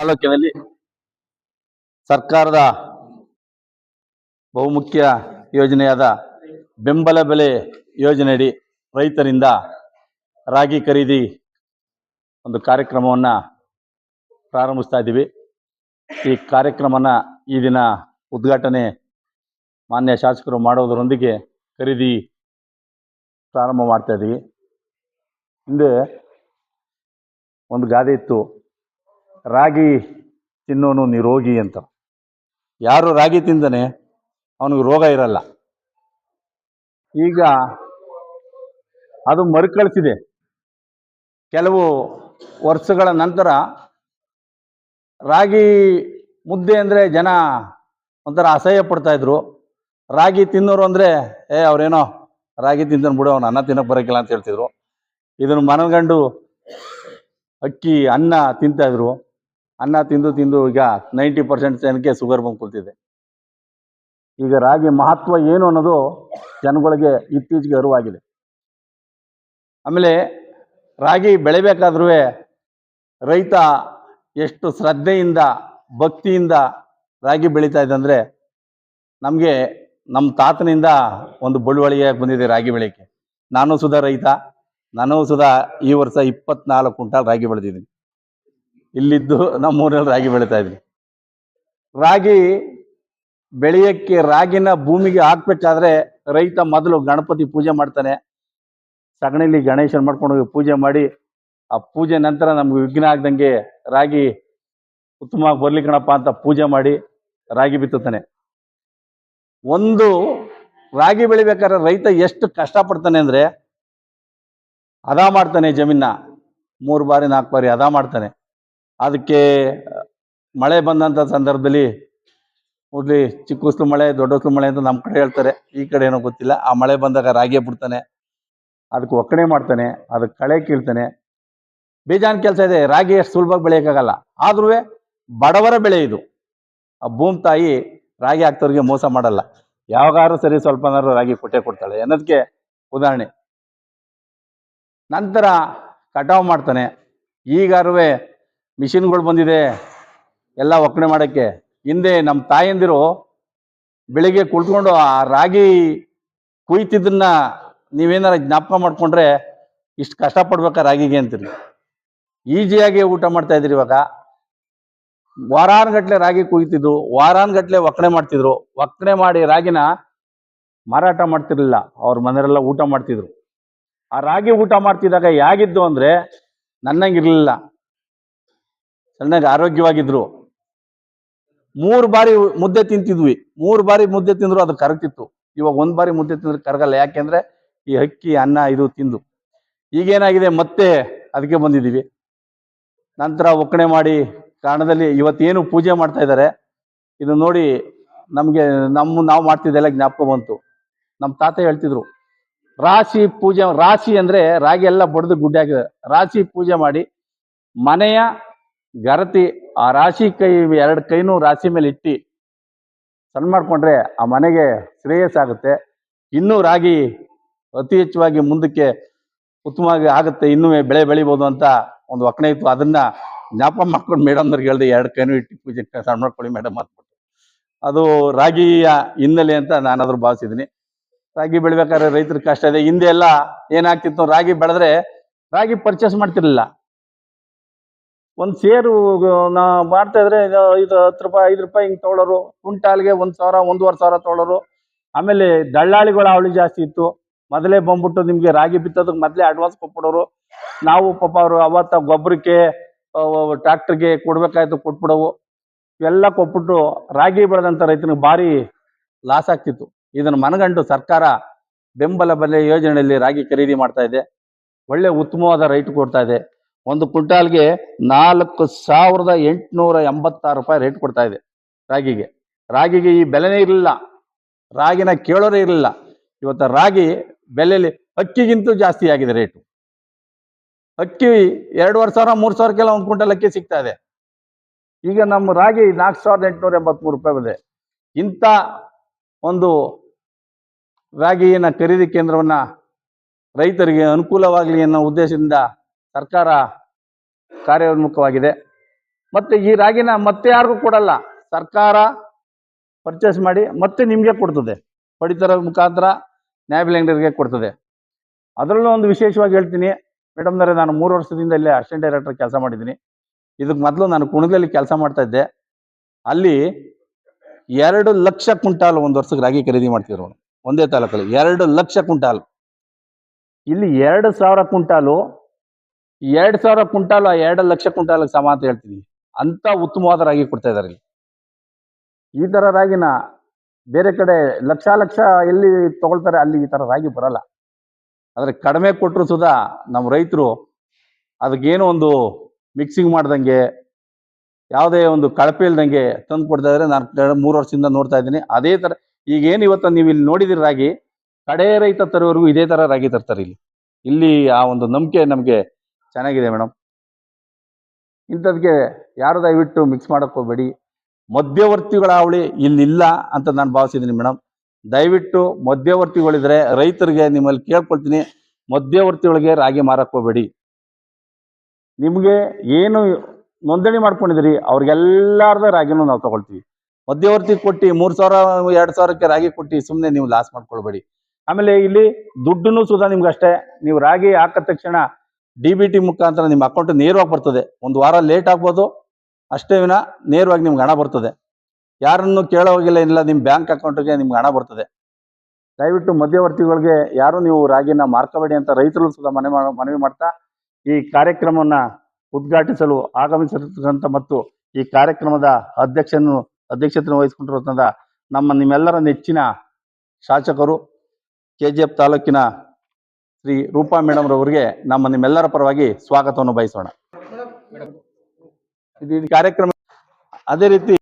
ತಾಲೂಕಿನಲ್ಲಿ ಸರ್ಕಾರದ ಬಹುಮುಖ್ಯ ಯೋಜನೆಯಾದ ಬೆಂಬಲ ಬೆಲೆ ಯೋಜನೆಯಡಿ ರೈತರಿಂದ ರಾಗಿ ಖರೀದಿ ಒಂದು ಕಾರ್ಯಕ್ರಮವನ್ನು ಪ್ರಾರಂಭಿಸ್ತಾ ಇದ್ದೀವಿ. ಈ ಕಾರ್ಯಕ್ರಮನ ಈ ದಿನ ಉದ್ಘಾಟನೆ ಮಾನ್ಯ ಶಾಸಕರು ಮಾಡೋದರೊಂದಿಗೆ ಖರೀದಿ ಪ್ರಾರಂಭ ಮಾಡ್ತಾ ಇದ್ದೀವಿ. ಹಿಂದೆ ಒಂದು ಗಾದೆ ಇತ್ತು, ರಾಗಿ ತಿನ್ನೋನು ನಿರೋಗಿ ಅಂತ. ಯಾರು ರಾಗಿ ತಿಂದಾನೆ ಅವನಿಗೆ ರೋಗ ಇರಲ್ಲ. ಈಗ ಅದು ಮರುಕಳಿಸಿದೆ. ಕೆಲವು ವರ್ಷಗಳ ನಂತರ ರಾಗಿ ಮುದ್ದೆ ಅಂದರೆ ಜನ ಒಂಥರ ಅಸಹ್ಯ ಪಡ್ತಾ ಇದ್ರು. ರಾಗಿ ತಿನ್ನೋರು ಅಂದರೆ ಅವ್ರೇನೋ ರಾಗಿ ತಿಂತಾನೆ ಬಿಡು, ಅವನು ಅನ್ನ ತಿನ್ನಕ್ಕೆ ಬರೋಕ್ಕಿಲ್ಲ ಅಂತ ಹೇಳ್ತಿದ್ರು. ಇದನ್ನು ಮನಗಂಡು ಅಕ್ಕಿ ಅನ್ನ ತಿಂತಾಯಿದ್ರು. ಅನ್ನ ತಿಂದು ತಿಂದು ಈಗ 90% ಜನಕ್ಕೆ ಶುಗರ್ ಬಂದು ಕೂತಿದೆ. ಈಗ ರಾಗಿ ಮಹತ್ವ ಏನು ಅನ್ನೋದು ಜನಗಳಿಗೆ ಇತ್ತೀಚೆಗೆ ಅರಿವಾಗಿದೆ. ಆಮೇಲೆ ರಾಗಿ ಬೆಳಿಬೇಕಾದ್ರೂ ರೈತ ಎಷ್ಟು ಶ್ರದ್ಧೆಯಿಂದ ಭಕ್ತಿಯಿಂದ ರಾಗಿ ಬೆಳೀತಾ ಇದೆ ಅಂದರೆ, ನಮಗೆ ನಮ್ಮ ತಾತನಿಂದ ಒಂದು ಬಳುವಳಿಗೆ ಬಂದಿದೆ ರಾಗಿ ಬೆಳೆಯೋಕ್ಕೆ. ನಾನು ಸುಧಾ ರೈತ. ನಾನು ಸುಧಾ ಈ ವರ್ಷ 24 ಕ್ವಿಂಟಾಲ್ ರಾಗಿ ಬೆಳೆದಿದ್ದೀನಿ. ಇಲ್ಲಿದ್ದು ನಮ್ಮೂರಲ್ಲಿ ರಾಗಿ ಬೆಳೀತಾ ಇದ್ದೀನಿ. ರಾಗಿ ಬೆಳೆಯೋಕ್ಕೆ ರಾಗಿನ ಭೂಮಿಗೆ ಹಾಕ್ಬೇಕಾದ್ರೆ ರೈತ ಮೊದಲು ಗಣಪತಿ ಪೂಜೆ ಮಾಡ್ತಾನೆ. ಸಗಣಿಲಿ ಗಣೇಶನ ಮಾಡ್ಕೊಂಡು ಹೋಗಿ ಪೂಜೆ ಮಾಡಿ, ಆ ಪೂಜೆ ನಂತರ ನಮ್ಗೆ ವಿಘ್ನ ಆಗ್ದಂಗೆ ರಾಗಿ ಉತ್ತಮವಾಗಿ ಬರ್ಲಿ ಕಣಪ್ಪ ಅಂತ ಪೂಜೆ ಮಾಡಿ ರಾಗಿ ಬಿತ್ತುತ್ತಾನೆ. ಒಂದು ರಾಗಿ ಬೆಳಿಬೇಕಾದ್ರೆ ರೈತ ಎಷ್ಟು ಕಷ್ಟಪಡ್ತಾನೆ ಅಂದರೆ, ಹದ ಮಾಡ್ತಾನೆ, ಜಮೀನ 3 ಬಾರಿ 4 ಬಾರಿ ಹದ ಮಾಡ್ತಾನೆ. ಅದಕ್ಕೆ ಮಳೆ ಬಂದಂಥ ಸಂದರ್ಭದಲ್ಲಿ ಮೊದಲು ಚಿಕ್ಕ ಉಸ್ಲು ಮಳೆ, ದೊಡ್ಡ ಉಸ್ಲು ಮಳೆ ಅಂತ ನಮ್ಮ ಕಡೆ ಹೇಳ್ತಾರೆ, ಈ ಕಡೆ ಏನೋ ಗೊತ್ತಿಲ್ಲ. ಆ ಮಳೆ ಬಂದಾಗ ರಾಗಿ ಬಿಡ್ತಾನೆ, ಅದಕ್ಕೆ ಒಕ್ಕಣೆ ಮಾಡ್ತಾನೆ, ಅದಕ್ಕೆ ಕಳೆ ಕೀಳ್ತಾನೆ. ಬೇಜಾನ್ ಕೆಲಸ ಇದೆ. ರಾಗಿ ಅಷ್ಟು ಸುಲಭವಾಗಿ ಬೆಳೆಯೋಕ್ಕಾಗಲ್ಲ. ಆದ್ರೂ ಬಡವರ ಬೆಳೆ ಇದು. ಆ ಭೂಮಿ ತಾಯಿ ರಾಗಿ ಹಾಕ್ತವ್ರಿಗೆ ಮೋಸ ಮಾಡಲ್ಲ. ಯಾವಾಗಾದ್ರೂ ಸರಿ ಸ್ವಲ್ಪನಾದ್ರು ರಾಗಿ ಕೊಟ್ಟೆ ಕೊಡ್ತಾಳೆ ಅನ್ನೋದಕ್ಕೆ ಉದಾಹರಣೆ. ನಂತರ ಕಟಾವು ಮಾಡ್ತಾನೆ. ಈಗಾರು ಮಿಷಿನ್ಗಳು ಬಂದಿದೆ ಎಲ್ಲ ಒಕ್ಕಣೆ ಮಾಡೋಕ್ಕೆ. ಹಿಂದೆ ನಮ್ಮ ತಾಯಂದಿರು ಬೆಳಿಗ್ಗೆ ಕುಳಿತುಕೊಂಡು ಆ ರಾಗಿ ಕುಯ್ತಿದ್ದನ್ನ ನೀವೇನಾರ ಜ್ಞಾಪಕ ಮಾಡಿಕೊಂಡ್ರೆ, ಇಷ್ಟು ಕಷ್ಟಪಡ್ಬೇಕಾ ರಾಗಿಗೆ ಅಂತೀರಿ. ಈಸಿಯಾಗಿ ಊಟ ಮಾಡ್ತಾ ಇದ್ರಿ. ಇವಾಗ ವಾರಾನ್ಗಟ್ಲೆ ರಾಗಿ ಕುಯ್ತಿದ್ರು, ವಾರಾನ್ಗಟ್ಲೆ ಒಕ್ಕಣೆ ಮಾಡ್ತಿದ್ರು. ಒಕ್ಕಣೆ ಮಾಡಿ ರಾಗಿನ ಮಾರಾಟ ಮಾಡ್ತಿರ್ಲಿಲ್ಲ, ಅವ್ರ ಮನೆಯವರೆಲ್ಲ ಊಟ ಮಾಡ್ತಿದ್ರು. ಆ ರಾಗಿ ಊಟ ಮಾಡ್ತಿದ್ದಾಗ ಹೇಗಿದ್ದು ಅಂದರೆ, ನನ್ನಂಗಿರ್ಲಿಲ್ಲ, ಚೆನ್ನಾಗಿ ಆರೋಗ್ಯವಾಗಿದ್ರು. 3 ಬಾರಿ ಮುದ್ದೆ ತಿಂತಿದ್ವಿ. 3 ಬಾರಿ ಮುದ್ದೆ ತಿಂದ್ರು ಅದು ಕರಗ್ತಿತ್ತು. ಇವಾಗ 1 ಬಾರಿ ಮುದ್ದೆ ತಿಂದ್ರೆ ಕರಗಲ್ಲ. ಯಾಕೆಂದ್ರೆ ಈ ಅಕ್ಕಿ ಅನ್ನ ಇದು ತಿಂದು. ಈಗೇನಾಗಿದೆ, ಮತ್ತೆ ಅದಕ್ಕೆ ಬಂದಿದ್ದೀವಿ. ನಂತರ ಒಕ್ಕಣೆ ಮಾಡಿ ಕಾರಣದಲ್ಲಿ ಇವತ್ತೇನು ಪೂಜೆ ಮಾಡ್ತಾ ಇದ್ದಾರೆ, ಇದು ನೋಡಿ ನಮಗೆ ನಾವು ಮಾಡ್ತಿದ್ದೆಲ್ಲ ಜ್ಞಾಪಕ ಬಂತು. ನಮ್ಮ ತಾತ ಹೇಳ್ತಿದ್ರು, ರಾಶಿ ಪೂಜೆ. ರಾಶಿ ಅಂದರೆ ರಾಗಿ ಎಲ್ಲ ಬಡ್ದು ಗುಡ್ಡೆ ಆಗಿದೆ. ರಾಶಿ ಪೂಜೆ ಮಾಡಿ ಮನೆಯ ಗರತಿ ಆ ರಾಶಿ ಕೈ 2 ಕೈನೂ ರಾಶಿ ಮೇಲೆ ಇಟ್ಟು ಸಣ್ಣ ಮಾಡ್ಕೊಂಡ್ರೆ ಆ ಮನೆಗೆ ಶ್ರೇಯಸ್ಸಾಗುತ್ತೆ. ಇನ್ನೂ ರಾಗಿ ಅತಿ ಹೆಚ್ಚವಾಗಿ ಮುಂದಕ್ಕೆ ಉತ್ತಮವಾಗಿ ಆಗುತ್ತೆ, ಇನ್ನೂ ಬೆಳೆ ಬೆಳಿಬೋದು ಅಂತ ಒಂದು ಒಕ್ಕಣೆ ಇತ್ತು. ಅದನ್ನ ಜ್ಞಾಪಕ ಮಾಡ್ಕೊಂಡು ಮೇಡಮ್ನವ್ರಿಗೆ ಹೇಳಿದೆ, 2 ಕೈನೂ ಇಟ್ಟು ಪೂಜೆ ಸಣ್ಣ ಮಾಡ್ಕೊಳ್ಳಿ ಮೇಡಮ್ ಅಂದ್ಬಿಟ್ಟು. ಅದು ರಾಗಿಯ ಹಿನ್ನೆಲೆ ಅಂತ ನಾನಾದ್ರೂ ಭಾವಿಸಿದ್ದೀನಿ. ರಾಗಿ ಬೆಳಿಬೇಕಾದ್ರೆ ರೈತರ ಕಷ್ಟ ಇದೆ. ಹಿಂದೆ ಎಲ್ಲ ಏನಾಗ್ತಿತ್ತು, ರಾಗಿ ಬೆಳೆದ್ರೆ ರಾಗಿ ಪರ್ಚೇಸ್ ಮಾಡ್ತಿರ್ಲಿಲ್ಲ. ಒಂದು ಸೇರು ನಾ ಮಾಡ್ತಾ ಇದ್ರೆ 10 ರೂಪಾಯಿ 5 ರೂಪಾಯಿ ಹಿಂಗೆ ತೊಗೊಳೋರು. ಕ್ವಿಂಟಾಲ್ಗೆ 1,000 1,500 ತೊಗೊಳೋರು. ಆಮೇಲೆ ದಳ್ಳಾಳಿಗಳ ಅವಳಿ ಜಾಸ್ತಿ ಇತ್ತು. ಮೊದಲೇ ಬಂದ್ಬಿಟ್ಟು ನಿಮಗೆ ರಾಗಿ ಬಿತ್ತೋದಕ್ಕೆ ಮೊದಲೇ ಅಡ್ವಾನ್ಸ್ ಕೊಟ್ಬಿಡೋರು. ನಾವು ಪಾಪ ಅವರು ಅವತ್ತ ಗೊಬ್ಬರಕ್ಕೆ ಟ್ರ್ಯಾಕ್ಟರ್ಗೆ ಕೊಡ್ಬೇಕಾಯ್ತು, ಕೊಟ್ಬಿಡೋವು. ಇವೆಲ್ಲ ಕೊಟ್ಬಿಟ್ಟು ರಾಗಿ ಬೆಳೆದಂಥ ರೈತನಿಗೆ ಭಾರಿ ಲಾಸ್ ಆಗ್ತಿತ್ತು. ಇದನ್ನು ಮನಗಂಡು ಸರ್ಕಾರ ಬೆಂಬಲ ಬೆಲೆ ಯೋಜನೆಯಲ್ಲಿ ರಾಗಿ ಖರೀದಿ ಮಾಡ್ತಾ ಇದೆ. ಒಳ್ಳೆ ಉತ್ತಮವಾದ ರೈಟ್ ಕೊಡ್ತಾ ಇದೆ. 1 ಕ್ವಿಂಟಾಲ್ಗೆ 4,886 ರೂಪಾಯಿ ರೇಟ್ ಕೊಡ್ತಾ ಇದೆ ರಾಗಿಗೆ. ರಾಗಿಗೆ ಈ ಬೆಲೆನೇ ಇರಲಿಲ್ಲ, ರಾಗಿನ ಕೇಳೋರೇ ಇರಲಿಲ್ಲ. ಇವತ್ತು ರಾಗಿ ಬೆಲೆಯಲ್ಲಿ ಅಕ್ಕಿಗಿಂತೂ ಜಾಸ್ತಿ ಆಗಿದೆ ರೇಟು. ಅಕ್ಕಿ 2,500 3,000ಕ್ಕೆಲ್ಲ 1 ಕ್ವಿಂಟಲ್ ಅಕ್ಕಿ ಸಿಗ್ತಾ ಇದೆ. ಈಗ ನಮ್ಮ ರಾಗಿ 4,883 ರೂಪಾಯಿ ಬಂದಿದೆ. ಇಂಥ ಒಂದು ರಾಗಿನ ಖರೀದಿ ಕೇಂದ್ರವನ್ನು ರೈತರಿಗೆ ಅನುಕೂಲವಾಗಲಿ ಅನ್ನೋ ಉದ್ದೇಶದಿಂದ ಸರ್ಕಾರ ಕಾರ್ಯೋನ್ಮುಖವಾಗಿದೆ. ಮತ್ತೆ ಈ ರಾಗಿನ ಮತ್ತೆ ಯಾರಿಗೂ ಕೊಡಲ್ಲ, ಸರ್ಕಾರ ಪರ್ಚೇಸ್ ಮಾಡಿ ಮತ್ತೆ ನಿಮಗೆ ಕೊಡ್ತದೆ, ಪಡಿತರ ಮುಖಾಂತರ ನ್ಯಾಯಬೆಲೆ ಅಂಗಡಿಯವರಿಗೆ ಕೊಡ್ತದೆ. ಅದರಲ್ಲೂ ಒಂದು ವಿಶೇಷವಾಗಿ ಹೇಳ್ತೀನಿ ಮೇಡಮ್ನವರೇ, ನಾನು 3 ವರ್ಷದಿಂದ ಇಲ್ಲೇ ಅಸಿಸ್ಟೆಂಟ್ ಡೈರೆಕ್ಟರ್ ಕೆಲಸ ಮಾಡಿದ್ದೀನಿ. ಇದಕ್ಕೆ ಮೊದಲು ನಾನು ಕುಣಗಲಲ್ಲಿ ಕೆಲಸ ಮಾಡ್ತಾ ಇದ್ದೆ. ಅಲ್ಲಿ 2 ಲಕ್ಷ ಕ್ವಿಂಟಾಲ್ ಒಂದು ವರ್ಷಕ್ಕೆ ರಾಗಿ ಖರೀದಿ ಮಾಡ್ತಿದ್ರು ಒಂದೇ ತಾಲೂಕಲ್ಲಿ, 2 ಲಕ್ಷ ಕ್ವಿಂಟಾಲ್. ಇಲ್ಲಿ 2,000 ಕ್ವಿಂಟಾಲು, 2,000 ಕ್ವಿಂಟಾಲು ಆ 2 ಲಕ್ಷ ಕ್ವಿಂಟಾಲ್ಗೆ ಸಮ ಅಂತ ಹೇಳ್ತೀನಿ. ಅಂತ ಉತ್ತಮವಾದ ರಾಗಿ ಕೊಡ್ತಾ ಇದ್ದಾರೆ ಇಲ್ಲಿ. ಈ ತರ ರಾಗಿನ ಬೇರೆ ಕಡೆ ಲಕ್ಷ ಎಲ್ಲಿ ತಗೊಳ್ತಾರೆ, ಅಲ್ಲಿ ಈ ತರ ರಾಗಿ ಬರಲ್ಲ. ಆದ್ರೆ ಕಡಿಮೆ ಕೊಟ್ಟರು ಸುಧಾ ನಮ್ಮ ರೈತರು ಅದಕ್ಕೇನೋ ಒಂದು ಮಿಕ್ಸಿಂಗ್ ಮಾಡ್ದಂಗೆ, ಯಾವುದೇ ಒಂದು ಕಳಪೆ ಇಲ್ದಂಗೆ ತಂದು ಕೊಡ್ತಾ ಇದ್ದಾರೆ. ನಾನು 3 ವರ್ಷದಿಂದ ನೋಡ್ತಾ ಇದ್ದೀನಿ. ಅದೇ ತರ ಈಗೇನು ಇವತ್ತು ನೀವು ಇಲ್ಲಿ ನೋಡಿದಿರ ರಾಗಿ, ಕಡೆ ರೈತ ತರೋವರೆಗೂ ಇದೇ ತರ ರಾಗಿ ತರ್ತಾರೆ ಇಲ್ಲಿ. ಆ ಒಂದು ನಂಬಿಕೆ ನಮಗೆ ಚೆನ್ನಾಗಿದೆ ಮೇಡಮ್. ಇಂಥದ್ಗೆ ಯಾರು ದಯವಿಟ್ಟು ಮಿಕ್ಸ್ ಮಾಡಕ್ ಹೋಗ್ಬೇಡಿ. ಮಧ್ಯವರ್ತಿಗಳ ಹಾವಳಿ ಇಲ್ಲಿಲ್ಲ ಅಂತ ನಾನು ಭಾವಿಸಿದ್ದೀನಿ ಮೇಡಮ್. ದಯವಿಟ್ಟು ಮಧ್ಯವರ್ತಿಗಳಿದ್ರೆ ರೈತರಿಗೆ ನಿಮ್ಮಲ್ಲಿ ಕೇಳ್ಕೊಳ್ತೀನಿ, ಮಧ್ಯವರ್ತಿಗಳಿಗೆ ರಾಗಿ ಮಾರಕ್ ಹೋಗ್ಬೇಡಿ. ನಿಮಗೆ ಏನು ನೋಂದಣಿ ಮಾಡ್ಕೊಂಡಿದ್ರಿ ಅವ್ರಿಗೆಲ್ಲಾರ್ದ ರಾಗಿನೂ ನಾವು ತಗೊಳ್ತೀವಿ. ಮಧ್ಯವರ್ತಿ ಕೊಟ್ಟು 3,000 2,000ಕ್ಕೆ ರಾಗಿ ಕೊಟ್ಟು ಸುಮ್ಮನೆ ನೀವು ಲಾಸ್ ಮಾಡ್ಕೊಳ್ಬೇಡಿ. ಆಮೇಲೆ ಇಲ್ಲಿ ದುಡ್ಡು ಸುಧಾ ನಿಮ್ಗೆ ಅಷ್ಟೇ, ನೀವು ರಾಗಿ ಹಾಕಿದ ತಕ್ಷಣ DBT ಮುಖಾಂತರ ನಿಮ್ಮ ಅಕೌಂಟ್ ನೇರವಾಗಿ ಬರ್ತದೆ. 1 ವಾರ ಲೇಟ್ ಆಗ್ಬೋದು ಅಷ್ಟೇ ವಿನ ನೇರವಾಗಿ ನಿಮ್ಗೆ ಹಣ ಬರ್ತದೆ. ಯಾರನ್ನು ಕೇಳೋ ಹೋಗಿಲ್ಲ, ಇಲ್ಲ ನಿಮ್ಮ ಬ್ಯಾಂಕ್ ಅಕೌಂಟ್ಗೆ ನಿಮ್ಗೆ ಹಣ ಬರ್ತದೆ. ದಯವಿಟ್ಟು ಮಧ್ಯವರ್ತಿಗಳಿಗೆ ಯಾರು ನೀವು ರಾಗಿನ ಮಾರ್ಕಬೇಡಿ ಅಂತ ರೈತರು ಸುಧಾ ಮನವಿ ಮಾಡ್ತಾ, ಈ ಕಾರ್ಯಕ್ರಮವನ್ನ ಉದ್ಘಾಟಿಸಲು ಆಗಮಿಸಿರ್ತಕ್ಕಂಥ ಮತ್ತು ಈ ಕಾರ್ಯಕ್ರಮದ ಅಧ್ಯಕ್ಷತೆ ವಹಿಸಿಕೊಂಡಿರುವಂಥ ನಿಮ್ಮೆಲ್ಲರ ನೆಚ್ಚಿನ ಶಾಸಕರು KGF ತಾಲೂಕಿನ ಶ್ರೀ ರೂಪಾ ಮೇಡಮ್ ರವರಿಗೆ ನಿಮ್ಮೆಲ್ಲರ ಪರವಾಗಿ ಸ್ವಾಗತವನ್ನು ಬಯಸೋಣ. ಇದು ಕಾರ್ಯಕ್ರಮ. ಅದೇ ರೀತಿ